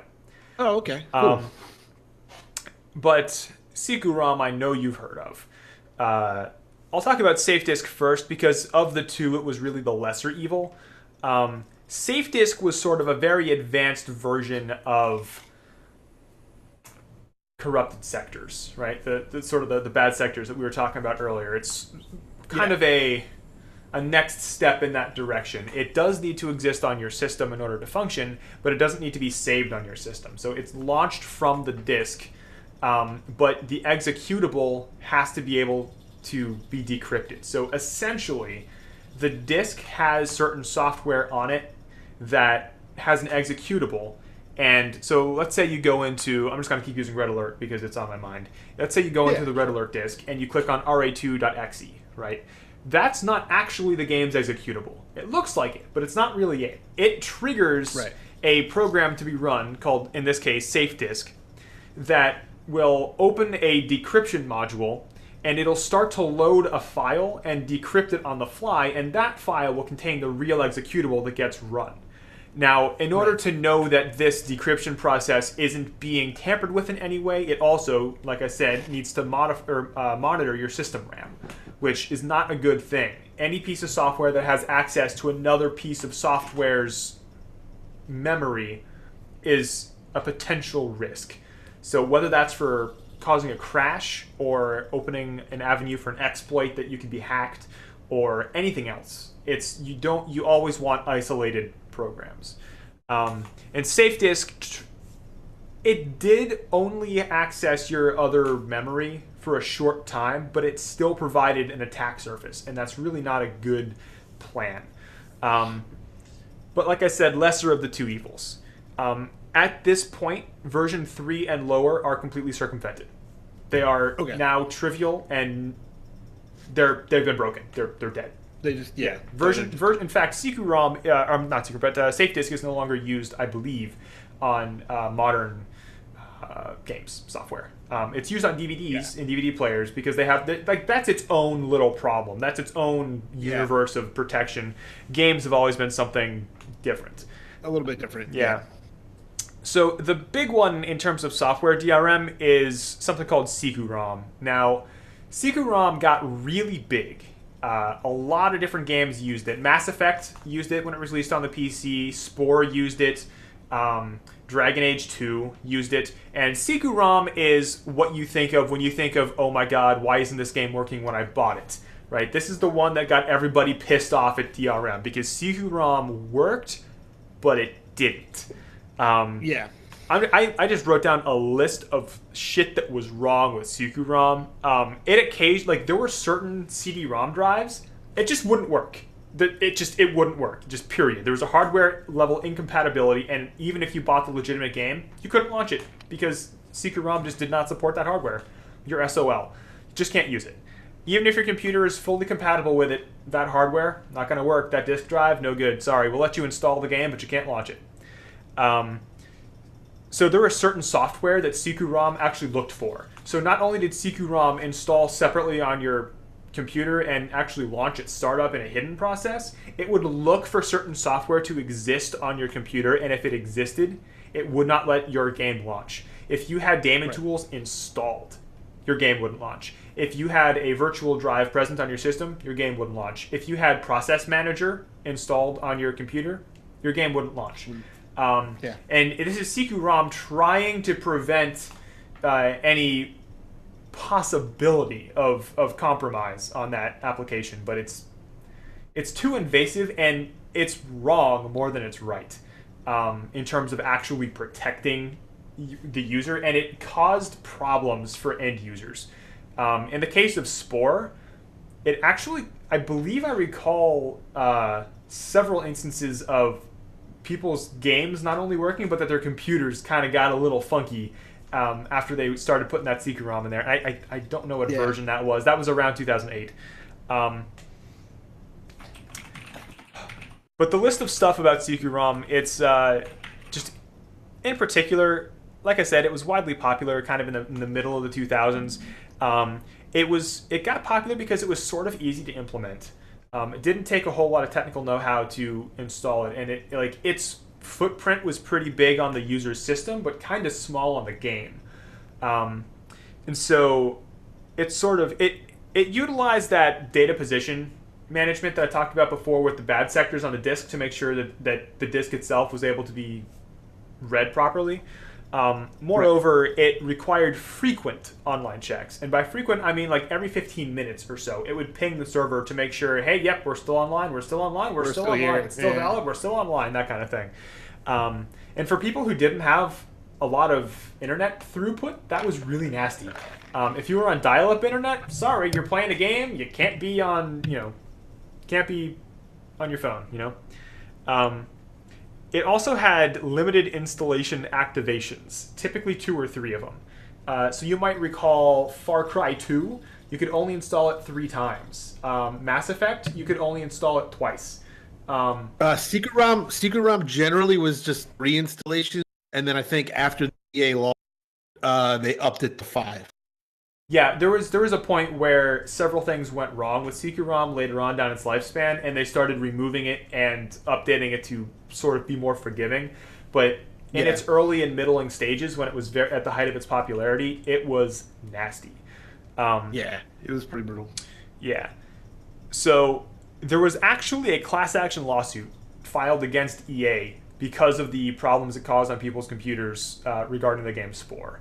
Oh, okay. Cool.
But Securom, I know you've heard of. I'll talk about SafeDisk first because of the two, it was really the lesser evil. SafeDisk was sort of a very advanced version of corrupted sectors, right? The sort of the bad sectors that we were talking about earlier. It's kind of a next step in that direction. It does need to exist on your system in order to function, but it doesn't need to be saved on your system. So it's launched from the disk, but the executable has to be able to be decrypted. So essentially, the disk has certain software on it that has an executable. And so let's say you go into, I'm just going to keep using Red Alert because it's on my mind. Let's say you go into the Red Alert disk and you click on ra2.exe, right? That's not actually the game's executable. It looks like it, but it's not really it. It triggers a program to be run called, in this case, SafeDisk, that will open a decryption module, and it'll start to load a file and decrypt it on the fly, and that file will contain the real executable that gets run. Now, in order to know that this decryption process isn't being tampered with in any way, it also, like I said, needs to monitor your system RAM, which is not a good thing. Any piece of software that has access to another piece of software's memory is a potential risk. So whether that's for causing a crash or opening an avenue for an exploit that you can be hacked or anything else, you always want isolated programs. And SafeDisk, it did only access your other memory for a short time, but it still provided an attack surface, and that's really not a good plan. But like I said, lesser of the two evils. At this point, version 3 and lower are completely circumvented. They are now trivial, and they've been broken. They're dead.
They just
in fact, Securom, not Securom, but SafeDisk is no longer used, I believe, on modern games software. It's used on DVDs in DVD players because they have that's its own little problem. That's its own universe of protection. Games have always been something different.
A little bit different.
Yeah. So the big one in terms of software DRM is something called Securom. Now, Securom got really big. A lot of different games used it. Mass Effect used it when it was released on the PC. Spore used it. Dragon Age 2 used it. And Securom is what you think of when you think of, oh my god, why isn't this game working when I bought it? Right? This is the one that got everybody pissed off at DRM because Securom worked, but it didn't. I just wrote down a list of shit that was wrong with Securom. It occasionally, there were certain CD-ROM drives, it just wouldn't work. it wouldn't work. Just period. There was a hardware level incompatibility, and even if you bought the legitimate game, you couldn't launch it because CD-ROM just did not support that hardware. You're SOL. You just can't use it. Even if your computer is fully compatible with it, that hardware, not going to work. That disk drive, no good. Sorry, we'll let you install the game, but you can't launch it. So there was certain software that CD-ROM actually looked for. So not only did CD-ROM install separately on your computer and actually launch its startup in a hidden process, it would look for certain software to exist on your computer, and if it existed, it would not let your game launch. If you had daemon tools installed, your game wouldn't launch. If you had a virtual drive present on your system, your game wouldn't launch. If you had Process Manager installed on your computer, your game wouldn't launch. And this is CD-ROM trying to prevent any possibility of compromise on that application, but it's too invasive and it's wrong more than it's right in terms of actually protecting the user, and it caused problems for end users. In the case of Spore, it actually, I believe I recall several instances of people's games not only working, but that their computers kind of got a little funky after they started putting that CD-ROM in there. I don't know what version that was. That was around 2008. But the list of stuff about CD-ROM, it's just, in particular, like I said, it was widely popular kind of in the middle of the 2000s. It got popular because it was sort of easy to implement. It didn't take a whole lot of technical know-how to install it, and its footprint was pretty big on the user's system, but kind of small on the game. And so it utilized that data position management that I talked about before with the bad sectors on the disk to make sure that the disk itself was able to be read properly. Moreover, it required frequent online checks. And by frequent, I mean like every 15 minutes or so. It would ping the server to make sure, hey, yep, we're still online, we're still online, we're still online, here. It's still valid, we're still online, that kind of thing. And for people who didn't have a lot of internet throughput, that was really nasty. If you were on dial-up internet, sorry, you're playing a game, you can't be on, your phone, It also had limited installation activations, typically 2 or 3 of them. So you might recall Far Cry 2, you could only install it 3 times. Mass Effect, you could only install it twice.
CD-ROM generally was 3 installations, and then I think after the EA law, they upped it to 5.
Yeah, there was a point where several things went wrong with CD-ROM later on down its lifespan, and they started removing it and updating it to sort of be more forgiving. But in its early and middling stages, when it was at the height of its popularity, it was nasty.
It was pretty brutal.
Yeah. So there was actually a class action lawsuit filed against EA because of the problems it caused on people's computers regarding the game Spore.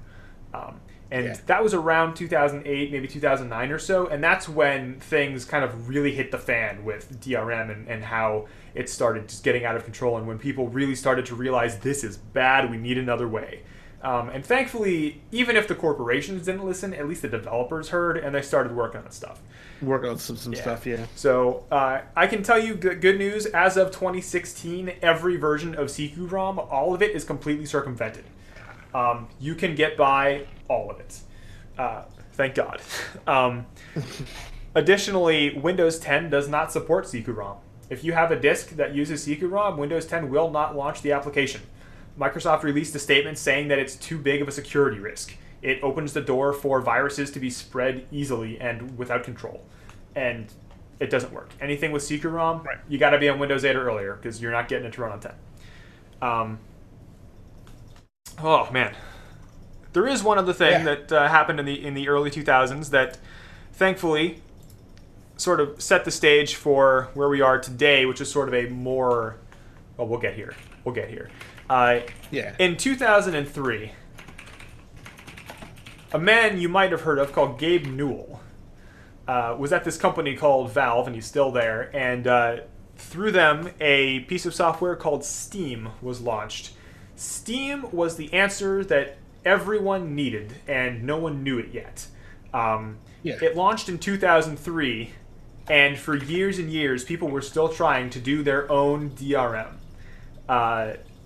That was around 2008, maybe 2009 or so, and that's when things kind of really hit the fan with DRM and how it started just getting out of control, and when people really started to realize this is bad, we need another way. And thankfully, even if the corporations didn't listen, at least the developers heard, and they started working on stuff.
Work on some stuff, yeah.
So I can tell you good news. As of 2016, every version of CD-ROM, all of it is completely circumvented. You can get by all of it. Thank God. Additionally, Windows 10 does not support CD-ROM. If you have a disk that uses CD-ROM, Windows 10 will not launch the application. Microsoft released a statement saying that it's too big of a security risk. It opens the door for viruses to be spread easily and without control. And it doesn't work. Anything with CD-ROM, you got to be on Windows 8 or earlier because you're not getting it to run on 10. Oh man, there is one other thing that happened in the early 2000s that, thankfully, sort of set the stage for where we are today, which is sort of a more. Well, we'll get here. In 2003, a man you might have heard of called Gabe Newell was at this company called Valve, and he's still there. And through them, a piece of software called Steam was launched. Steam was the answer that everyone needed, and no one knew it yet. It launched in 2003, And for years and years, people were still trying to do their own DRM.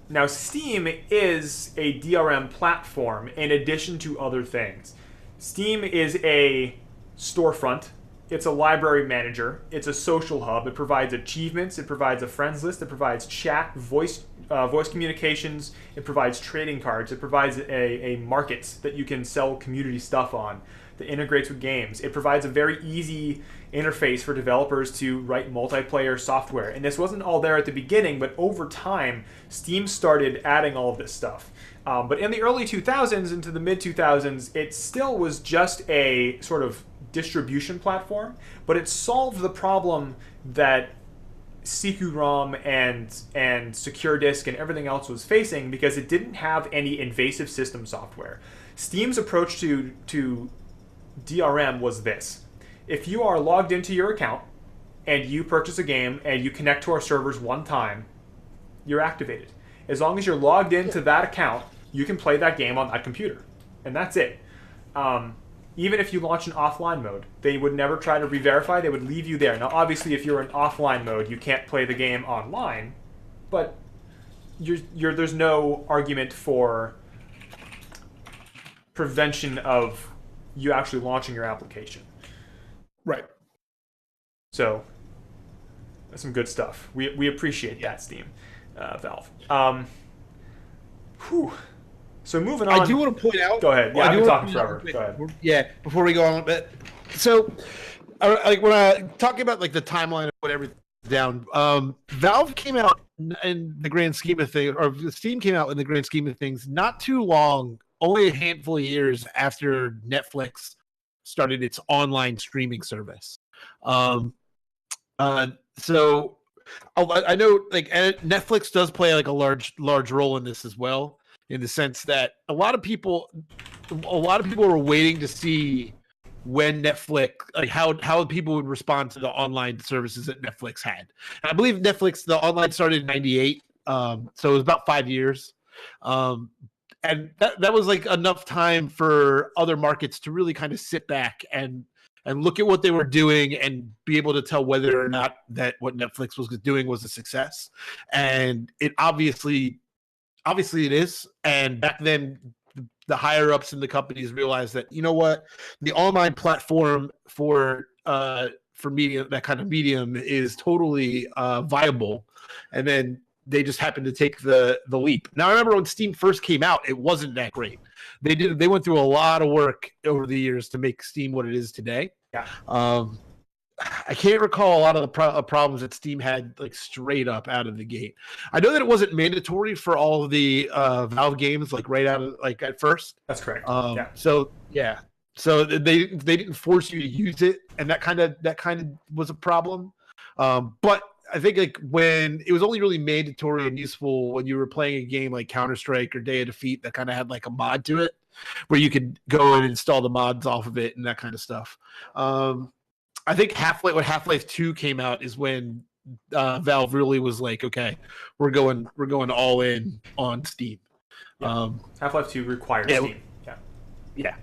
Now, Steam is a DRM platform in addition to other things. Steam is a storefront. It's a library manager. It's a social hub. It provides achievements. It provides a friends list. It provides chat, voice communications. It provides trading cards. It provides a market that you can sell community stuff on that integrates with games. It provides a very easy interface for developers to write multiplayer software. And this wasn't all there at the beginning, but over time, Steam started adding all of this stuff. But in the early 2000s into the mid 2000s, it still was just a sort of distribution platform, but it solved the problem that CQ-ROM and Secure Disk and everything else was facing because it didn't have any invasive system software. Steam's approach to DRM was this. If you are logged into your account and you purchase a game and you connect to our servers one time, you're activated. As long as you're logged into that account, you can play that game on that computer. And that's it. Even if you launch an offline mode, they would never try to re-verify. They would leave you there. Now, obviously, if you're in offline mode, you can't play the game online, but there's no argument for prevention of you actually launching your application.
Right.
So that's some good stuff. We appreciate that, Steam, Valve. So moving on.
I do want to point out.
Go ahead. Yeah, I've been talking forever. Go ahead.
Yeah, before we go on a bit. So, like when I talking about like the timeline of what everything's down, Valve came out in the grand scheme of things, or Steam came out in the grand scheme of things, not too long, only a handful of years after Netflix started its online streaming service. So I know like Netflix does play like a large role in this as well, in the sense that a lot of people were waiting to see when Netflix, like how people would respond to the online services that Netflix had. And I believe Netflix, the online started in '98, so it was about 5 years. And that was like enough time for other markets to really kind of sit back and look at what they were doing and be able to tell whether or not that what Netflix was doing was a success. And it obviously it is. And back then, the higher ups in the companies realized that, you know what, the online platform for media, that kind of medium, is totally viable. And then they just happened to take the leap. Now, I remember when Steam first came out, it wasn't that great. They went through a lot of work over the years to make Steam what it is today.
Yeah.
I can't recall a lot of the problems that Steam had like straight up out of the gate. I know that it wasn't mandatory for all of the Valve games, like right out of like at first.
That's correct.
Yeah. So yeah. So they didn't force you to use it, and that kind of was a problem. But I think like when it was only really mandatory and useful when you were playing a game like Counter-Strike or Day of Defeat that kind of had like a mod to it, where you could go and install the mods off of it and that kind of stuff. I think Half-Life 2 came out is when Valve really was like, okay, we're going all in on Steam.
Yeah. Half-Life 2 requires Steam.
Yeah.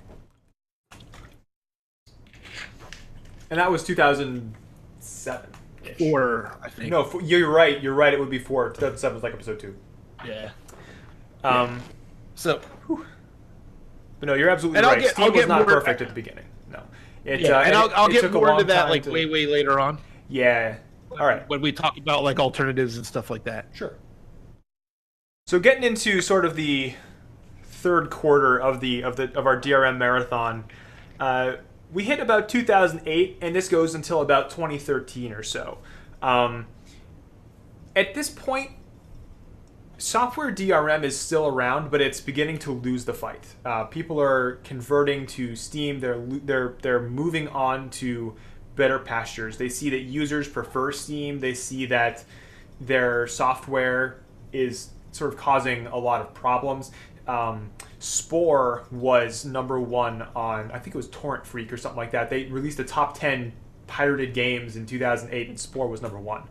And that was 2007.
Four, I think.
No, you're right. You're right. It would be 4. 2007 was like episode 2.
Yeah.
So, but no, you're absolutely right. Steam was not perfect at the beginning. No.
And I'll get more into that like way later on.
Yeah. All right.
When we talk about like alternatives and stuff like that.
Sure. So getting into sort of the third quarter of our DRM marathon, we hit about 2008, and this goes until about 2013 or so. At this point, software DRM is still around, but it's beginning to lose the fight. People are converting to Steam. They're moving on to better pastures. They see that users prefer Steam. They see that their software is sort of causing a lot of problems. Spore was number 1 on, I think it was Torrent Freak or something like that. They released the top 10 pirated games in 2008, and Spore was number 1.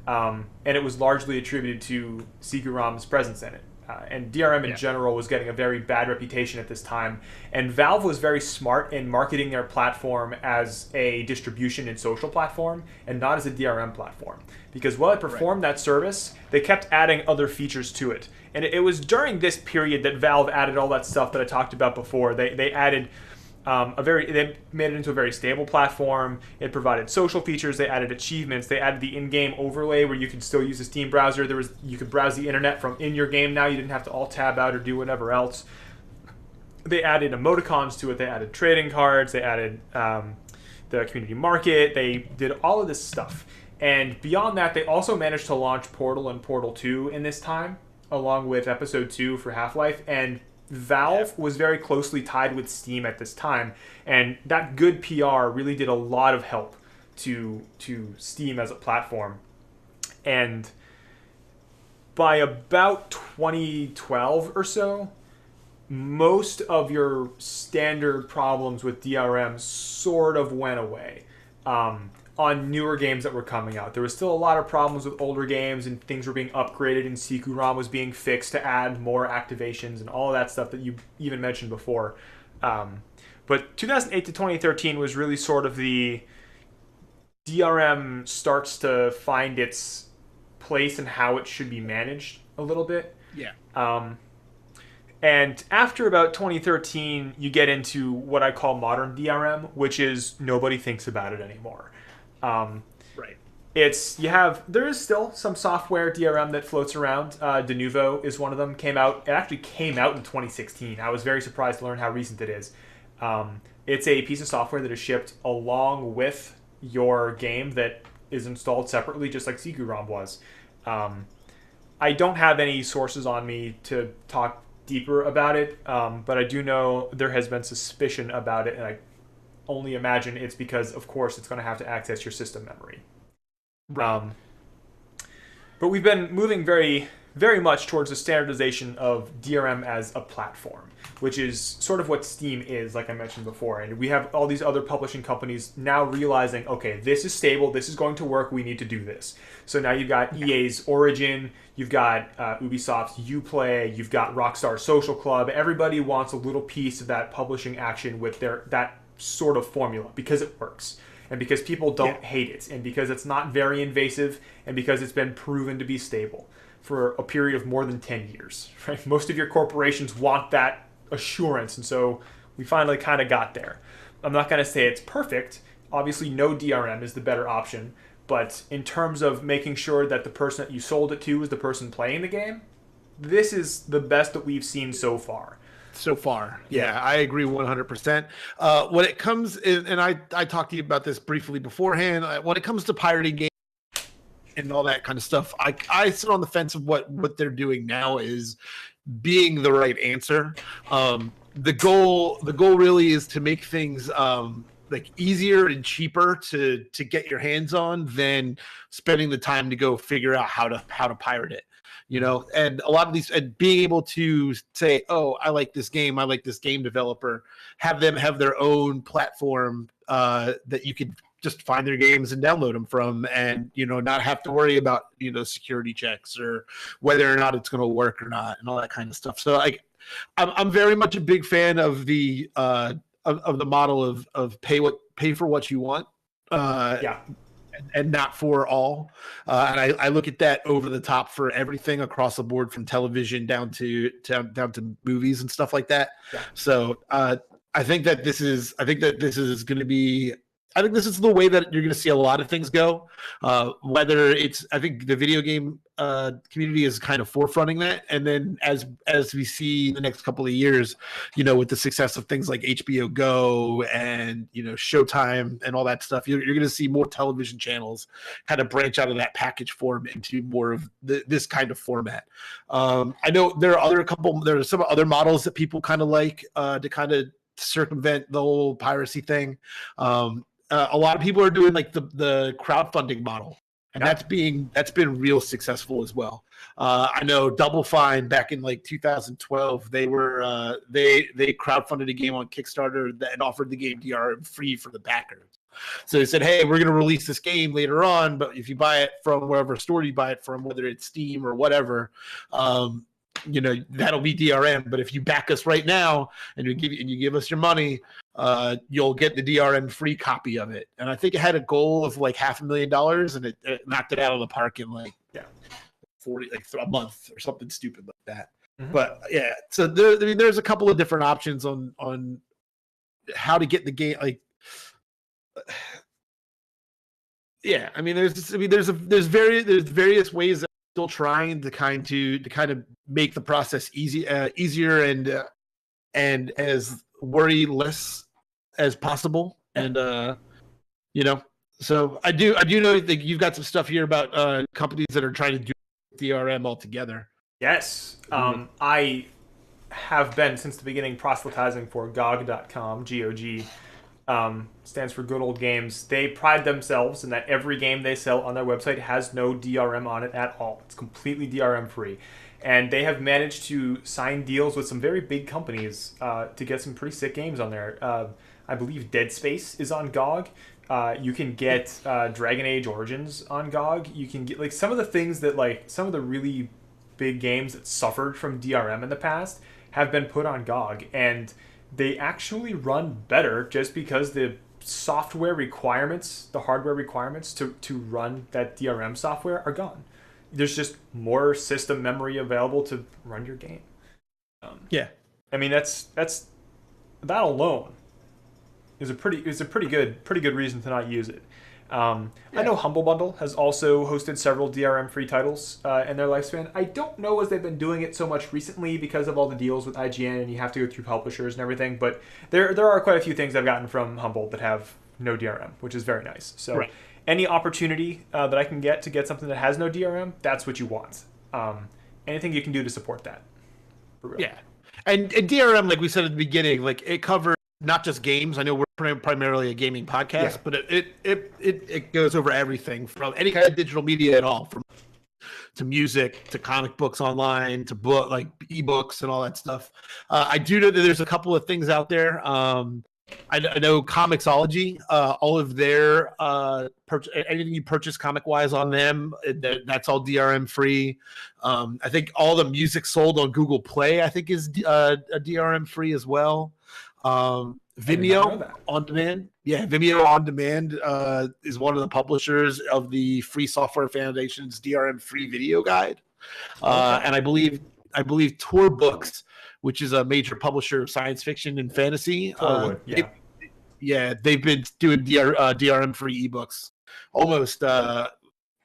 And it was largely attributed to CQ-ROM's presence in it. and DRM in general was getting a very bad reputation at this time. And Valve was very smart in marketing their platform as a distribution and social platform and not as a DRM platform. Because while it performed that service, they kept adding other features to it. And it was during this period that Valve added all that stuff that I talked about before. They added they made it into a very stable platform. It provided social features. They added achievements. They added the in-game overlay where you could still use the Steam browser. You could browse the internet from in your game now. You didn't have to alt tab out or do whatever else. They added emoticons to it. They added trading cards. They added the community market. They did all of this stuff. And beyond that, they also managed to launch Portal and Portal 2 in this time, along with Episode 2 for Half-Life. And Valve was very closely tied with Steam at this time, and that good PR really did a lot of help to Steam as a platform. And by about 2012 or so, most of your standard problems with DRM sort of went away. On newer games that were coming out, there was still a lot of problems with older games, and things were being upgraded, and Seku-ROM was being fixed to add more activations and all of that stuff that you even mentioned before. But 2008 to 2013 was really sort of the DRM starts to find its place and how it should be managed a little bit.
Yeah.
And after about 2013, you get into what I call modern DRM, which is nobody thinks about it anymore.
Right.
There is still some software DRM that floats around. Denuvo is one of them. It actually came out in 2016. I was very surprised to learn how recent it is. It's a piece of software that is shipped along with your game that is installed separately, just like Seku-ROM was. I don't have any sources on me to talk deeper about it, but I do know there has been suspicion about it, and I only imagine it's because, of course, it's going to have to access your system memory. But we've been moving very, very much towards the standardization of DRM as a platform, which is sort of what Steam is, like I mentioned before. And we have all these other publishing companies now realizing, okay, this is stable, this is going to work, we need to do this. So now you've got EA's Origin, you've got Ubisoft's Uplay, you've got Rockstar Social Club. Everybody wants a little piece of that publishing action with that sort of formula because it works, and because people don't hate it, and because it's not very invasive, and because it's been proven to be stable for a period of more than 10 years. Right? Most of your corporations want that assurance, and so we finally kind of got there. I'm not going to say it's perfect. Obviously, no DRM is the better option, but in terms of making sure that the person that you sold it to is the person playing the game, this is the best that we've seen so far.
Yeah, I agree 100%. When it comes in, and I talked to you about this briefly beforehand, when it comes to pirating games and all that kind of stuff, I sit on the fence of what they're doing now is being the right answer. The goal really is to make things like easier and cheaper to get your hands on than spending the time to go figure out how to pirate it. And a lot of these, and being able to say, oh, I like this game developer, have them have their own platform that you could just find their games and download them from, and not have to worry about security checks or whether or not it's going to work or not and all that kind of stuff. So I'm very much a big fan of the model of pay for what you want. And not for all. And I look at that over the top for everything across the board, from television down to movies and stuff like that. Yeah. So I think that this is going to be I think this is the way that you're going to see a lot of things go. Whether it's, I think the video game community is kind of forefronting that, and then as we see the next couple of years, with the success of things like HBO Go and Showtime and all that stuff, you're going to see more television channels kind of branch out of that package form into more of this kind of format. I know there are some other models that people kind of like to kind of circumvent the whole piracy thing. A lot of people are doing like the crowdfunding model, and that's been real successful as well. I know Double Fine back in like 2012, they were they crowdfunded a game on Kickstarter and offered the game DRM free for the backers. So they said, hey, we're going to release this game later on, but if you buy it from wherever store you buy it from, whether it's Steam or whatever, that'll be DRM. But if you back us right now and you give us your money, you'll get the DRM free copy of it. And I think it had a goal of like $500,000, and it knocked it out of the park in like 40, like a month or something stupid like that. Mm-hmm. But yeah, so there's a couple of different options on how to get the game. Like, yeah, I mean, there's various ways that I'm still trying to kind of make the process easier and as worry-less as possible. And so I do know that you've got some stuff here about companies that are trying to do DRM altogether.
Yes. I have been since the beginning proselytizing for GOG.com. GOG stands for Good Old Games. They pride themselves in that every game they sell on their website has no DRM on it at all. It's completely DRM free. And they have managed to sign deals with some very big companies to get some pretty sick games on there. I believe Dead Space is on GOG. You can get Dragon Age Origins on GOG. You can get like some of the things that like some of the really big games that suffered from DRM in the past have been put on GOG, and they actually run better just because the software requirements, the hardware requirements to run that DRM software are gone. There's just more system memory available to run your game. I mean that's that alone is a pretty good reason to not use it. I know Humble Bundle has also hosted several DRM-free titles in their lifespan. I don't know as they've been doing it so much recently because of all the deals with IGN and you have to go through publishers and everything, but there are quite a few things I've gotten from Humble that have no DRM, which is very nice. So any opportunity that I can get to get something that has no DRM, that's what you want. Anything you can do to support that. For real.
Yeah. And DRM, like we said at the beginning, like it covers not just games. I know we're primarily a gaming podcast, but it goes over everything from any kind of digital media at all, from to music to comic books online to book like ebooks and all that stuff. I do know that there's a couple of things out there. I know Comixology, all of their anything you purchase comic wise on them, that's all DRM free. I think all the music sold on Google Play, I think, is a DRM free as well. Vimeo on demand. Yeah, Vimeo on demand is one of the publishers of the Free Software Foundation's DRM free video guide. And I believe Tor Books, which is a major publisher of science fiction and fantasy. They've been doing DRM free ebooks almost like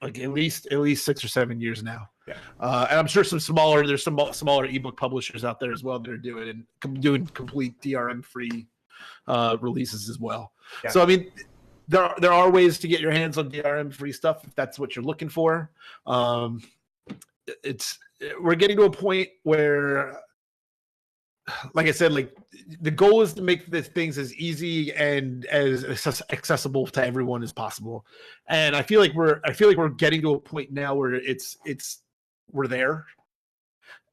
at least 6 or 7 years now. Yeah. And I'm sure there's some smaller ebook publishers out there as well that are doing complete DRM free releases as well. Yeah. So I mean, there are ways to get your hands on DRM free stuff if that's what you're looking for. We're getting to a point where, like I said, like the goal is to make the things as easy and as accessible to everyone as possible. And I feel like we're getting to a point now where we're there.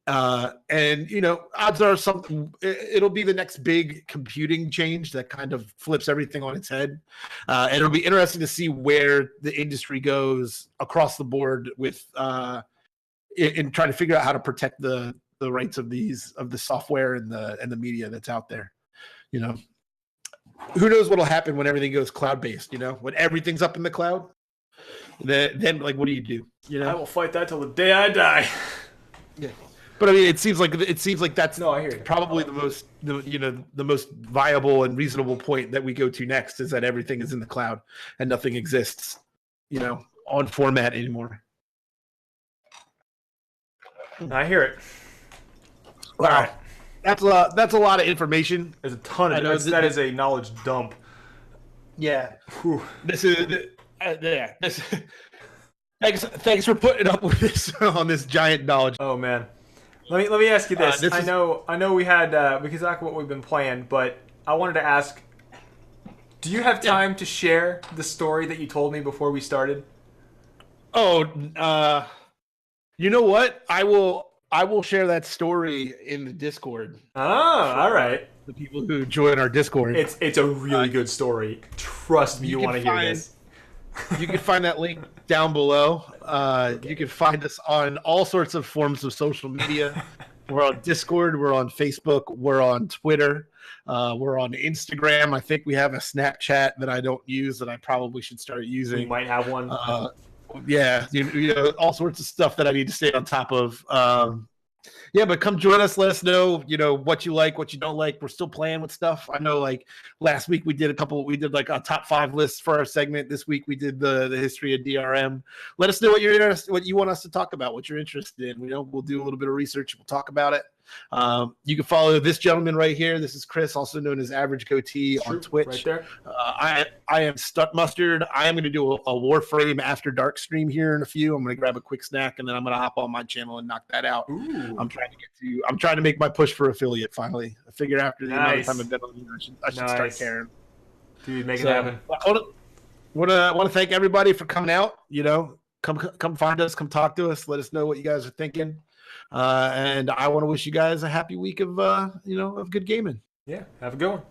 And odds are it'll be the next big computing change that kind of flips everything on its head. And it'll be interesting to see where the industry goes across the board with in trying to figure out how to protect the rights of the software and the media that's out there. Who knows what'll happen when everything goes cloud-based, when everything's up in the cloud. Then like, what do you do?
I will fight that till the day I die.
Yeah. But I mean, it seems like that's probably the most viable and reasonable point that we go to next is that everything is in the cloud and nothing exists, on format anymore.
I hear it.
Wow, right. That's a lot of information.
There's a ton of it. That is a knowledge dump.
Yeah. Whew. Thanks for putting up with this on this giant knowledge.
Oh man. Let me ask you this. I know we had we can talk about what we've been playing, but I wanted to ask, do you have time to share the story that you told me before we started?
Oh, you know what? I will share that story in the Discord.
Oh, all right.
The people who join our Discord.
It's a really good story. Trust me, you want to hear this.
You can find that link down below. You can find us on all sorts of forms of social media. We're on Discord. We're on Facebook. We're on Twitter. We're on Instagram. I think we have a Snapchat that I don't use that I probably should start using.
We might have one.
Yeah, you know, all sorts of stuff that I need to stay on top of. Yeah, but come join us. Let us know, you know, what you like, what you don't like. We're still playing with stuff. I know, like last week we did like a top 5 list for our segment. This week we did the history of DRM. Let us know what what you want us to talk about, what you're interested in. You know, we'll do a little bit of research. We'll talk about it. You can follow this gentleman right here. This is Chris, also known as Average Goatee on Twitch.
Right there.
I am Stuck Mustard. I am going to do a Warframe After Dark stream here in a few. I'm going to grab a quick snack and then I'm going to hop on my channel and knock that out.
Ooh.
I'm trying to make my push for affiliate finally. I figure after the amount of time I've been on here, I should start caring.
Dude, make it happen.
I want to thank everybody for coming out. You know, come find us, come talk to us, let us know what you guys are thinking. And I want to wish you guys a happy week of of good gaming.
Yeah, have a good one.